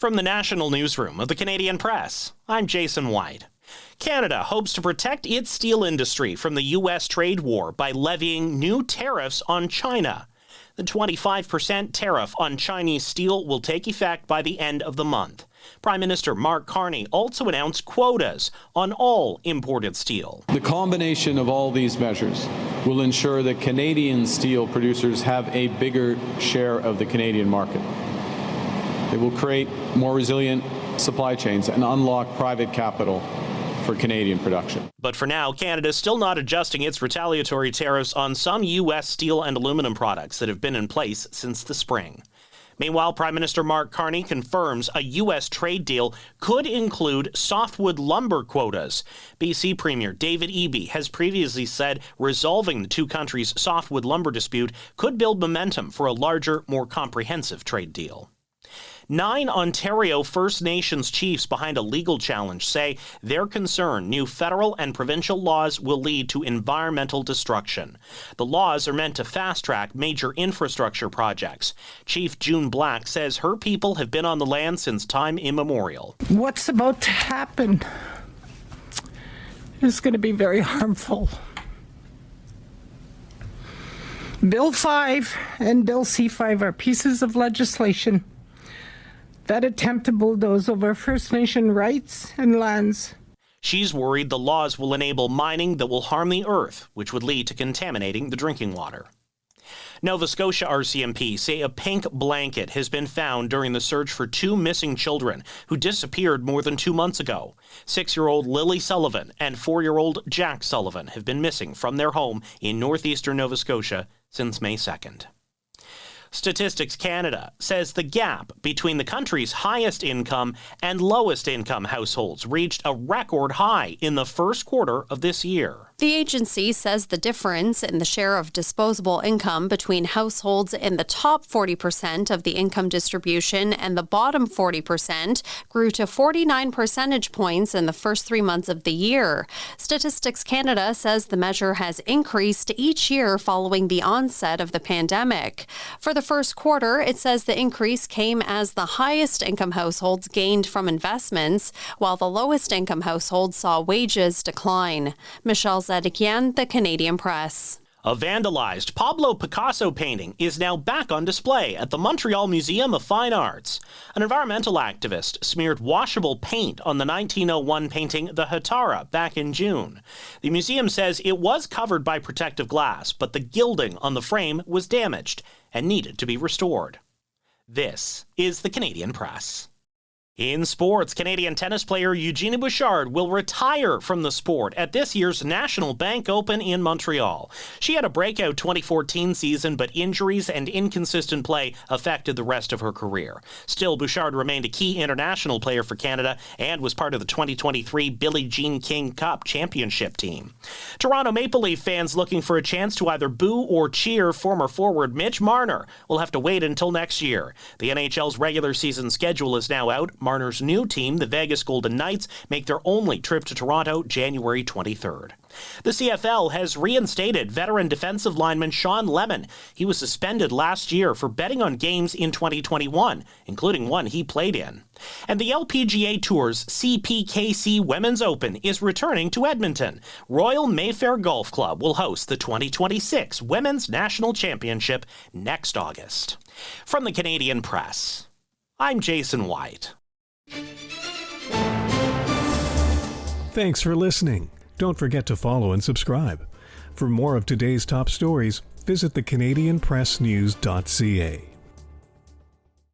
From the National Newsroom of the Canadian Press, I'm Jason White. Canada hopes to protect its steel industry from the U.S. trade war by levying new tariffs on China. The 25% tariff on Chinese steel will take effect by the end of the month. Prime Minister Mark Carney also announced quotas on all imported steel. The combination of all these measures will ensure that Canadian steel producers have a bigger share of the Canadian market. It will create more resilient supply chains and unlock private capital for Canadian production. But for now, Canada is still not adjusting its retaliatory tariffs on some U.S. steel and aluminum products that have been in place since the spring. Meanwhile, Prime Minister Mark Carney confirms a U.S. trade deal could include softwood lumber quotas. BC Premier David Eby has previously said resolving the two countries' softwood lumber dispute could build momentum for a larger, more comprehensive trade deal. 9 Ontario First Nations chiefs behind a legal challenge say they're concerned new federal and provincial laws will lead to environmental destruction. The laws are meant to fast-track major infrastructure projects. Chief June Black says her people have been on the land since time immemorial. What's about to happen is going to be very harmful. Bill 5 and Bill C5 are pieces of legislation that attempt to bulldoze over First Nation rights and lands. She's worried the laws will enable mining that will harm the earth, which would lead to contaminating the drinking water. Nova Scotia RCMP say a pink blanket has been found during the search for 2 missing children who disappeared more than 2 months ago. 6-year-old Lily Sullivan and 4-year-old Jack Sullivan have been missing from their home in northeastern Nova Scotia since May 2nd. Statistics Canada says the gap between the country's highest income and lowest income households reached a record high in the first quarter of this year. The agency says the difference in the share of disposable income between households in the top 40% of the income distribution and the bottom 40% grew to 49 percentage points in the first 3 months of the year. Statistics Canada says the measure has increased each year following the onset of the pandemic. For the first quarter, it says the increase came as the highest income households gained from investments, while the lowest income households saw wages decline. Michelle Zedekian, The Canadian Press. A vandalized Pablo Picasso painting is now back on display at the Montreal Museum of Fine Arts. An environmental activist smeared washable paint on the 1901 painting The Hatara back in June. The museum says it was covered by protective glass, but the gilding on the frame was damaged and needed to be restored. This is The Canadian Press. In sports, Canadian tennis player Eugenie Bouchard will retire from the sport at this year's National Bank Open in Montreal. She had a breakout 2014 season, but injuries and inconsistent play affected the rest of her career. Still, Bouchard remained a key international player for Canada and was part of the 2023 Billie Jean King Cup championship team. Toronto Maple Leaf fans looking for a chance to either boo or cheer former forward Mitch Marner will have to wait until next year. The NHL's regular season schedule is now out. Marner's new team, the Vegas Golden Knights, make their only trip to Toronto January 23rd. The CFL has reinstated veteran defensive lineman Sean Lemon. He was suspended last year for betting on games in 2021, including one he played in. And the LPGA Tour's CPKC Women's Open is returning to Edmonton. Royal Mayfair Golf Club will host the 2026 Women's National Championship next August. From the Canadian Press, I'm Jason White. Thanks for listening. Don't forget to follow and subscribe. For more of today's top stories, visit thecanadianpressnews.ca.